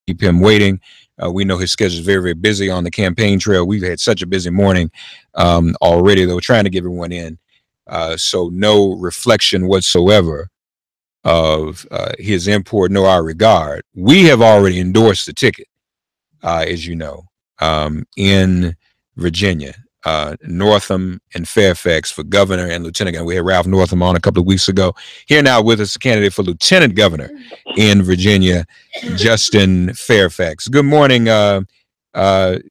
keep him waiting. We know his schedule is very, very busy on the campaign trail. We've had such a busy morning already, though, trying to get everyone in. So no reflection whatsoever of his import, nor our regard. We have already endorsed the ticket, as you know, in Virginia, Northam and Fairfax for governor and lieutenant governor. We had Ralph Northam on a couple of weeks ago. Here now with us, a candidate for lieutenant governor in Virginia, Justin Fairfax. Good morning, Brother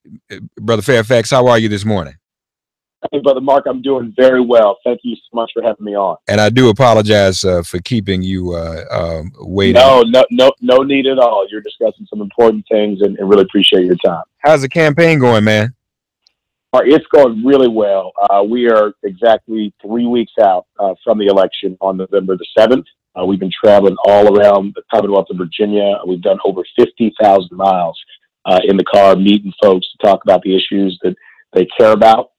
Fairfax. How are you this morning? Hey, Brother Mark, I'm doing very well. Thank you so much for having me on. And I do apologize for keeping you waiting. No need at all. You're discussing some important things, and really appreciate your time. How's the campaign going, man? It's going really well. We are exactly 3 weeks out from the election on November the 7th. We've been traveling all around the Commonwealth of Virginia. We've done over 50,000 miles in the car, meeting folks to talk about the issues that they care about.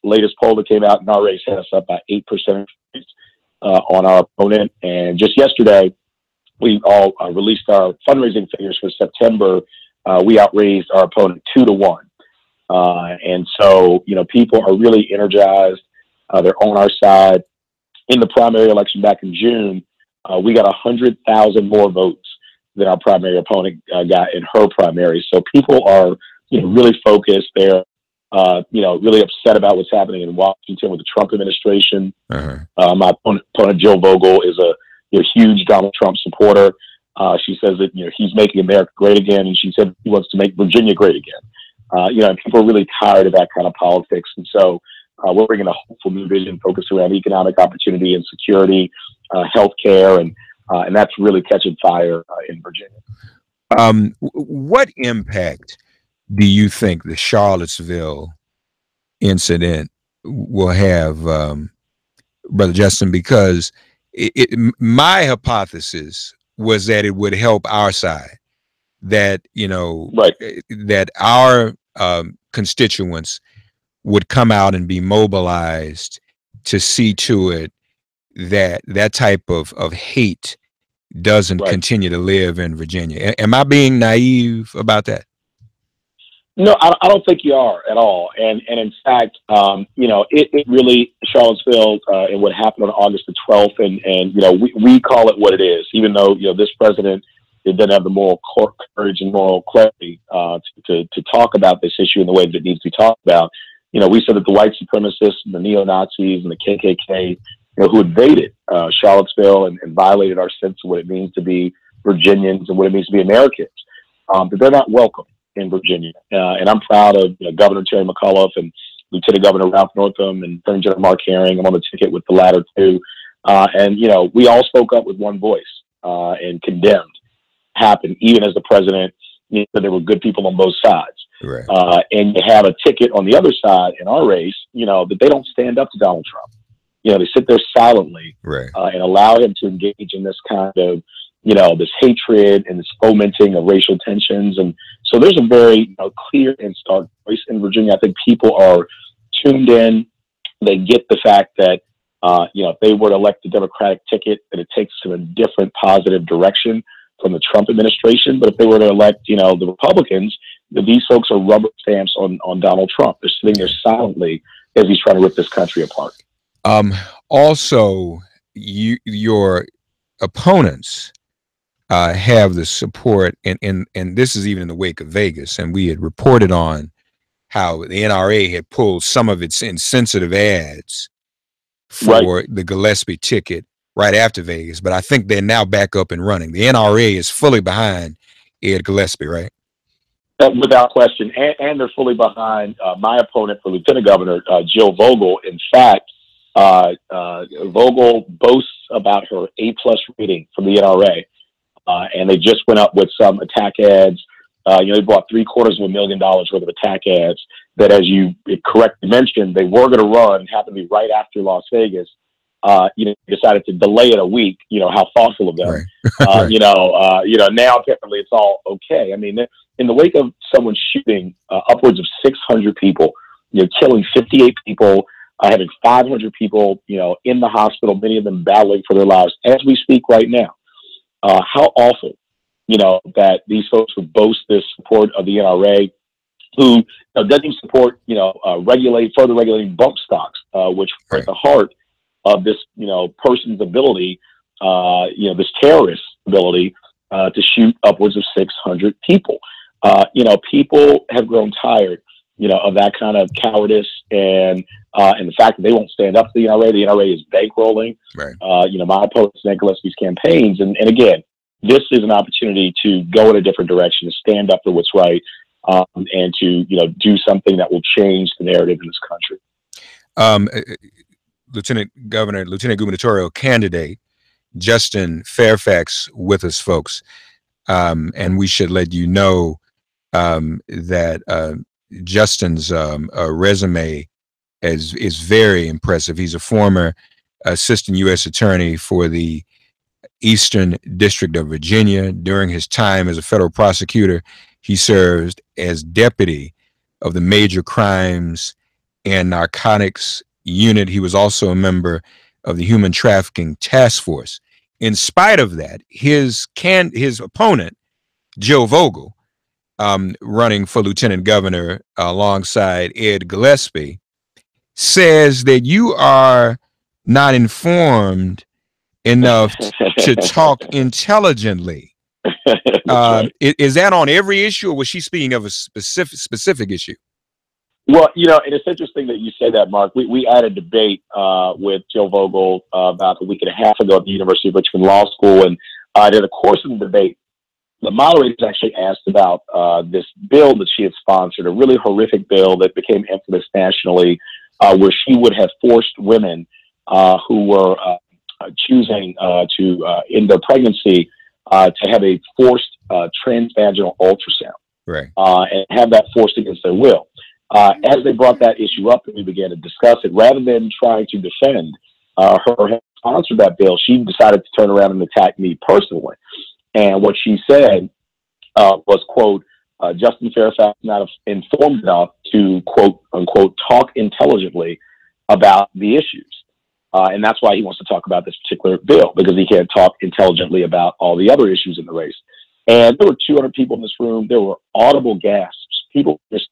Latest poll that came out in our race had us up by 8% on our opponent. And just yesterday, we all released our fundraising figures for September. We outraised our opponent 2-1. And so, people are really energized. They're on our side. In the primary election back in June, we got 100,000 more votes than our primary opponent got in her primary. So people are, really focused. They're really upset about what's happening in Washington with the Trump administration. My opponent, Jill Vogel, is a huge Donald Trump supporter. She says that he's making America great again, and she said he wants to make Virginia great again. And people are really tired of that kind of politics, and so we're bringing a hopeful new vision focused around economic opportunity and security, healthcare, and that's really catching fire in Virginia. What impact do you think the Charlottesville incident will have, Brother Justin? Because my hypothesis was that it would help our side, that, right, that our constituents would come out and be mobilized to see to it that that type of hate doesn't continue to live in Virginia. Am I being naive about that? No, I don't think you are at all. And in fact, it really, Charlottesville and what happened on August the 12th, and we call it what it is, even though, this president, it doesn't have the moral courage and moral clarity to talk about this issue in the way that it needs to be talked about. We said that the white supremacists and the neo-Nazis and the KKK, who invaded Charlottesville and violated our sense of what it means to be Virginians and what it means to be Americans, that they're not welcome in Virginia. And I'm proud of Governor Terry McAuliffe and Lieutenant Governor Ralph Northam and Attorney General Mark Herring. I'm on the ticket with the latter two. And we all spoke up with one voice and condemned happened, even as the president said there were good people on both sides. Right. And you have a ticket on the other side in our race, that they don't stand up to Donald Trump. They sit there silently and allow him to engage in this kind of, this hatred and this fomenting of racial tensions. And so there's a very clear and stark voice in Virginia. I think people are tuned in. They get the fact that, if they were to elect the Democratic ticket, that it takes them in a different positive direction from the Trump administration. But if they were to elect, the Republicans, these folks are rubber stamps on Donald Trump. They're sitting there silently as he's trying to rip this country apart. Also, your opponents have the support, and this is even in the wake of Vegas, and we had reported on how the NRA had pulled some of its insensitive ads for the Gillespie ticket right after Vegas, but I think they're now back up and running. The NRA is fully behind Ed Gillespie, right? Without question, and they're fully behind my opponent for Lieutenant Governor, Jill Vogel. In fact, Vogel boasts about her A+ rating from the NRA, and they just went up with some attack ads. They bought $750,000 worth of attack ads that, as you correctly mentioned, they were going to run, happened to be right after Las Vegas. Decided to delay it a week. How thoughtful of them. Right. Now apparently it's all okay. I mean, in the wake of someone shooting upwards of 600 people, killing 58 people, having 500 people, in the hospital, many of them battling for their lives as we speak right now. How awful that these folks who boast this support of the NRA, who doesn't even support, further regulating bump stocks, which are at the heart of this, person's ability, this terrorist ability to shoot upwards of 600 people. People have grown tired, of that kind of cowardice and the fact that they won't stand up to the NRA. The NRA is bankrolling, my opponents, Ned Gillespie's campaigns. And again, this is an opportunity to go in a different direction, to stand up for what's right, and to, do something that will change the narrative in this country. Lieutenant gubernatorial candidate Justin Fairfax with us, folks. And we should let you know that Justin's resume is very impressive. He's a former assistant U.S. attorney for the Eastern District of Virginia. During his time as a federal prosecutor, he served as deputy of the Major Crimes and Narcotics Unit. He was also a member of the Human Trafficking Task Force. In spite of that, his opponent, Joe Vogel, running for lieutenant governor alongside Ed Gillespie, says that you are not informed enough to talk intelligently. Right. Is that on every issue, or was she speaking of a specific issue? Well, and it's interesting that you say that, Mark. We had a debate with Joe Vogel about a week and a half ago at the University of Richmond Law School, and in the course of the debate, the moderators actually asked about this bill that she had sponsored, a really horrific bill that became infamous nationally, where she would have forced women who were choosing to end their pregnancy to have a forced transvaginal ultrasound, right, and have that forced against their will. As they brought that issue up and we began to discuss it, rather than trying to defend her having sponsored that bill, she decided to turn around and attack me personally. And what she said was, quote, Justin Fairfax is not informed enough to, quote unquote, talk intelligently about the issues. And that's why he wants to talk about this particular bill, because he can't talk intelligently about all the other issues in the race. And there were 200 people in this room. There were audible gasps. People just,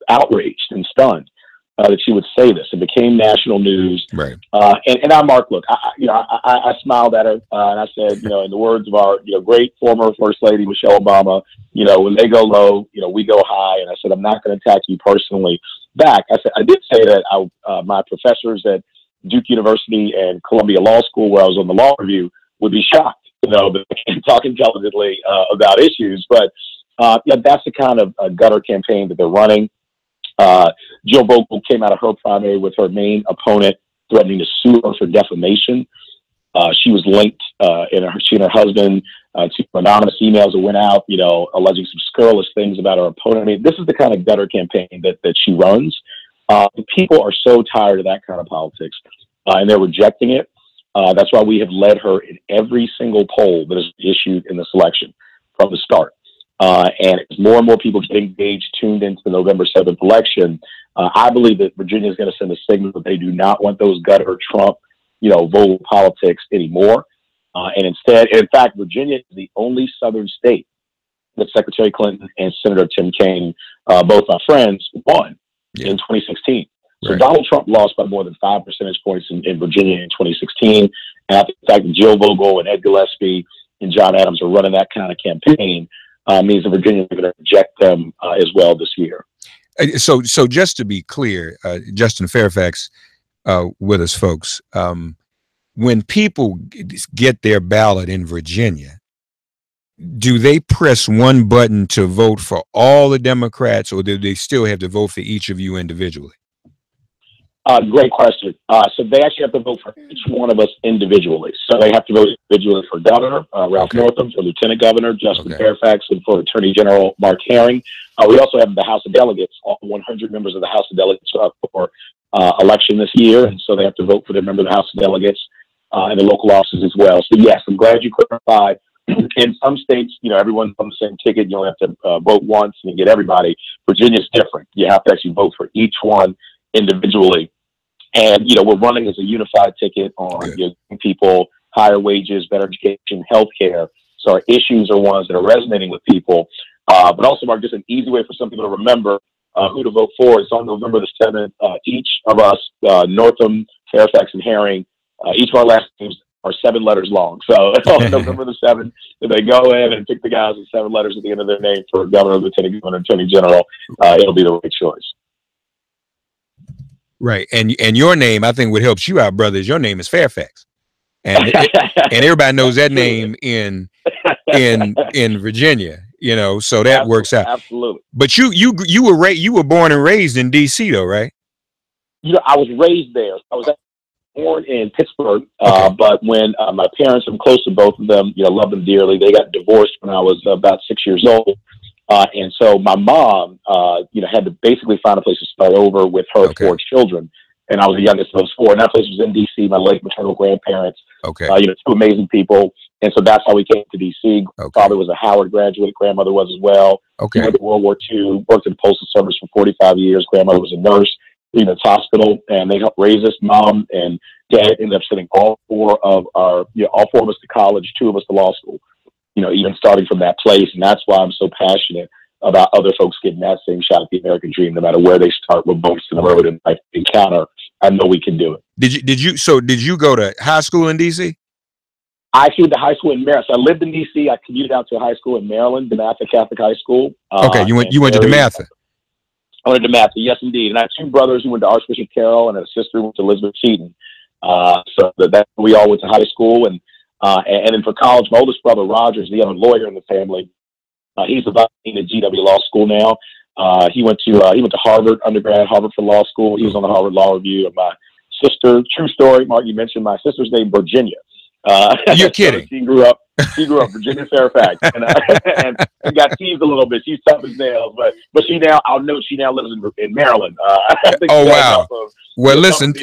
outraged and stunned that she would say this. It became national news. Right. And I, Mark, look, I smiled at her and I said, in the words of our, great former First Lady, Michelle Obama, when they go low, we go high. And I said, I'm not going to attack you personally back. I did say that my professors at Duke University and Columbia Law School, where I was on the law review, would be shocked, that I can talk intelligently about issues. But that's the kind of gutter campaign that they're running. Jill Vogel came out of her primary with her main opponent threatening to sue her for defamation. She was linked, she and her husband, to anonymous emails that went out, alleging some scurrilous things about her opponent. I mean, this is the kind of gutter campaign that she runs. People are so tired of that kind of politics, and they're rejecting it. That's why we have led her in every single poll that is issued in this election from the start. And as more and more people get engaged, tuned into the November 7th election, I believe that Virginia is going to send a signal that they do not want those gutter Trump, Vogel politics anymore. And instead, in fact, Virginia is the only Southern state that Secretary Clinton and Senator Tim Kaine, both our friends, won in 2016. So Donald Trump lost by more than 5 percentage points in Virginia in 2016. And I think the fact that Jill Vogel and Ed Gillespie and John Adams are running that kind of campaign means that Virginia is going to reject them as well this year. So just to be clear, Justin Fairfax with us, folks, when people get their ballot in Virginia, do they press one button to vote for all the Democrats, or do they still have to vote for each of you individually? Great question. So they actually have to vote for each one of us individually. So they have to vote individually for Governor Ralph Northam, for Lieutenant Governor Justin Fairfax, and for Attorney General Mark Herring. We also have the House of Delegates, all 100 members of the House of Delegates for election this year, and so they have to vote for their member of the House of Delegates and the local offices as well. So yes, I'm glad you clarified. In some states, everyone's on the same ticket. You only have to vote once and you get everybody. Virginia's different. You have to actually vote for each one individually. And, we're running as a unified ticket on young people, higher wages, better education, healthcare. So our issues are ones that are resonating with people, but also, Mark, just an easy way for some people to remember who to vote for. It's on November the 7th. Each of us, Northam, Fairfax, and Herring, each of our last names are 7 letters long. So on November the 7th, if they go in and pick the guys with 7 letters at the end of their name for governor, lieutenant governor, attorney general, it'll be the right choice. Right. And your name, I think what helps you out, brother, is your name is Fairfax. And and everybody knows that name in Virginia, you know, so that works out. Absolutely. But you were born and raised in DC though, right? You know, I was raised there. I was born in Pittsburgh, but when my parents, I'm close to both of them, you know, love them dearly. They got divorced when I was about 6 years old. And so my mom, you know, had to basically find a place to start over with her 4 children. And I was the youngest of those 4. And that place was in D.C., my late maternal grandparents. You know, 2 amazing people. And so that's how we came to D.C. Father was a Howard graduate. Grandmother was as well. He went to World War II, worked in the Postal Service for 45 years. Grandmother was a nurse in the hospital. And they helped raise us. Mom and Dad ended up sending all 4 of us to college, 2 of us to law school. You know, even starting from that place. And that's why I'm so passionate about other folks getting that same shot at the American dream, no matter where they start, with bumps in the road and life encounter. I know we can do it. Did you go to high school in DC? I actually went to high school in Maryland. So I lived in DC. I commuted out to a high school in Maryland, DeMatha Catholic High School. You went to DeMatha. I went to DeMatha, yes, indeed. And I have 2 brothers who went to Archbishop Carroll, and a sister who went to Elizabeth Seton. So that we all went to high school, and then for college, my oldest brother Roger is the other lawyer in the family. He's about at GW Law School now. He went to Harvard undergrad, Harvard for law school. He was on the Harvard Law Review. And my sister, true story, Mark, you mentioned my sister's name, Virginia. You're kidding. She grew up Virginia Fairfax, and got teased a little bit. She's tough as nails, but she now lives in Maryland. Oh wow! Well, listen,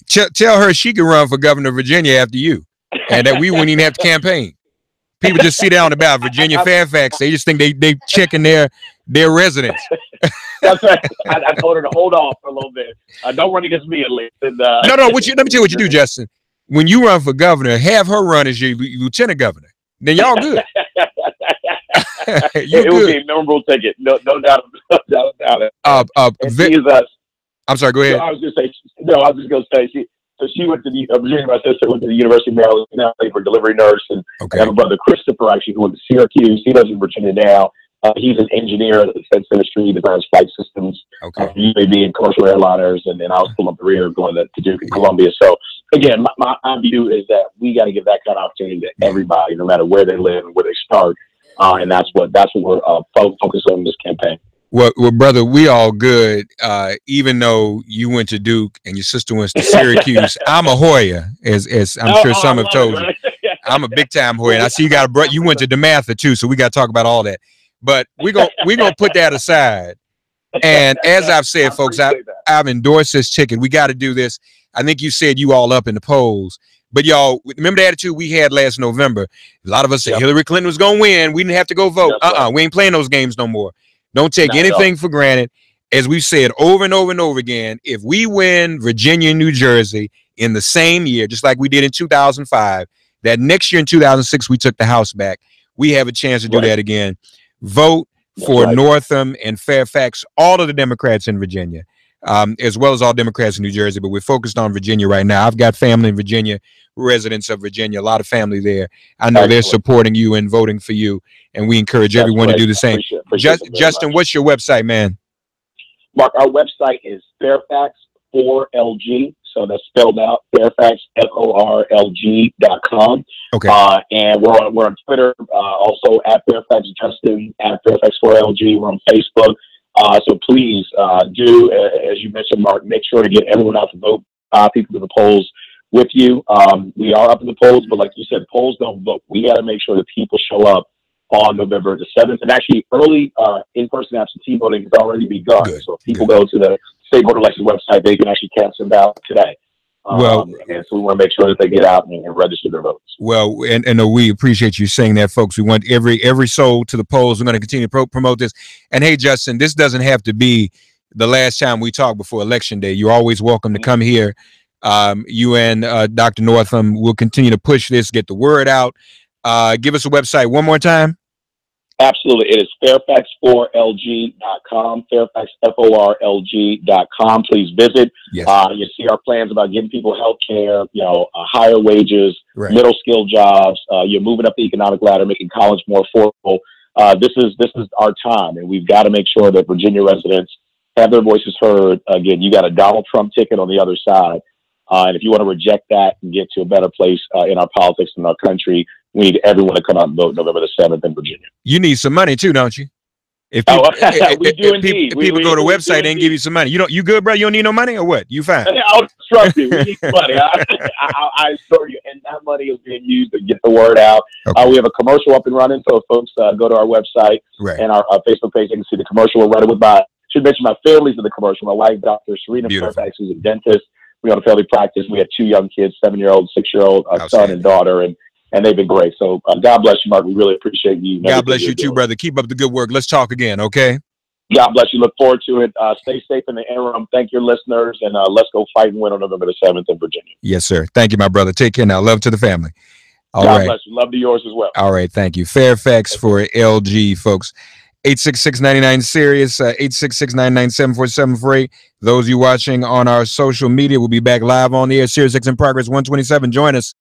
tell her she can run for governor of Virginia after you, and that we wouldn't even have to campaign. People just see down about Virginia Fairfax. They just think they checking their residence. That's right. I told her to hold off for a little bit. Don't run against me at least. And, no. Let me tell you what you do, Justin. When you run for governor, have her run as your lieutenant governor. Then y'all good. It would be a memorable ticket. No doubt about it. I'm sorry. Go ahead. I was just going to say she went to Virginia. My sister went to the University of Maryland. Now for a delivery nurse, and I have a brother Christopher actually who went to Syracuse. He lives in Virginia now. He's an engineer in the defense industry. He designs flight systems. UAV and commercial airliners, and I was pulling up the rear going to Duke in Columbia. So again, my view is that we got to give that kind of opportunity to everybody, no matter where they live and where they start. And that's what we're focused on in this campaign. Well, brother, we all good. Even though you went to Duke and your sister went to Syracuse, I'm a Hoya, as I'm sure some have told you. I'm a big time Hoya. And I see you went to DeMatha too, so we got to talk about all that. But we're gonna put that aside. And as I've said, folks, I've endorsed this ticket. We got to do this. I think you said you all up in the polls. But y'all, remember the attitude we had last November? A lot of us said Hillary Clinton was going to win. We didn't have to go vote. We ain't playing those games no more. Don't take anything for granted. As we've said over and over and over again, if we win Virginia and New Jersey in the same year, just like we did in 2005, that next year in 2006, we took the House back. We have a chance to do that again. Vote for Northam and Fairfax, all of the Democrats in Virginia, as well as all Democrats in New Jersey. But we're focused on Virginia right now. I've got family in Virginia, residents of Virginia, a lot of family there. I know they're supporting you and voting for you, and we encourage everyone to do the same. Justin, what's your website, man? Mark, our website is Fairfax4LG. So that's spelled out, Fairfax, FORLG.com. And we're on Twitter, also at Fairfax Justin, at Fairfax4LG. We're on Facebook. So please do, as you mentioned, Mark, make sure to get everyone out to vote, people to the polls with you. We are up in the polls, but like you said, polls don't vote. We got to make sure that people show up on November the 7th. And actually, early in-person absentee voting has already begun. So if people go to the state board election website, they can actually cast them out today. And so we want to make sure that they get out and register their votes. Well, and we appreciate you saying that, folks. We want every soul to the polls. We're going to continue to promote this. And hey, Justin, this doesn't have to be the last time we talk before Election Day. You're always welcome to come here. You and Dr. Northam will continue to push this, get the word out. Give us a website one more time. Absolutely. It is Fairfax4LG.com, Fairfax4LG.com. Please visit. Yes. You see our plans about giving people health care, higher wages, Right. middle skill jobs. You're moving up the economic ladder, making college more affordable. This is our time, and we've got to make sure that Virginia residents have their voices heard. Again, you got a Donald Trump ticket on the other side. And if you want to reject that and get to a better place in our politics and our country, we need everyone to come out and vote November the 7th in Virginia. You need some money too, don't you? If people, we do indeed. If people go to the website and give you some money, you good, bro? You don't need no money or what? You fine? I'll trust you. We need money. I assure you, and that money is being used to get the word out. Okay. We have a commercial up and running, so if folks go to our website and our Facebook page, they can see the commercial we're running with. Should mention my family's in the commercial. My wife, Dr. Serena Fairfax, who's a dentist. We own a family practice. We have 2 young kids, 7-year-old, 6-year-old, son and daughter, and they've been great. So God bless you, Mark. We really appreciate you. God bless you too, brother. Keep up the good work. Let's talk again, okay? God bless you. Look forward to it. Stay safe in the interim. Thank your listeners, and let's go fight and win on November the 7th in Virginia. Yes, sir. Thank you, my brother. Take care now. Love to the family. God bless you. Love to yours as well. All right. Thank you. Fairfax for LG, folks. 866-99-SIRIUS, 866-997-4748. Those of you watching on our social media will be back live on the air. Sirius X in Progress 127. Join us.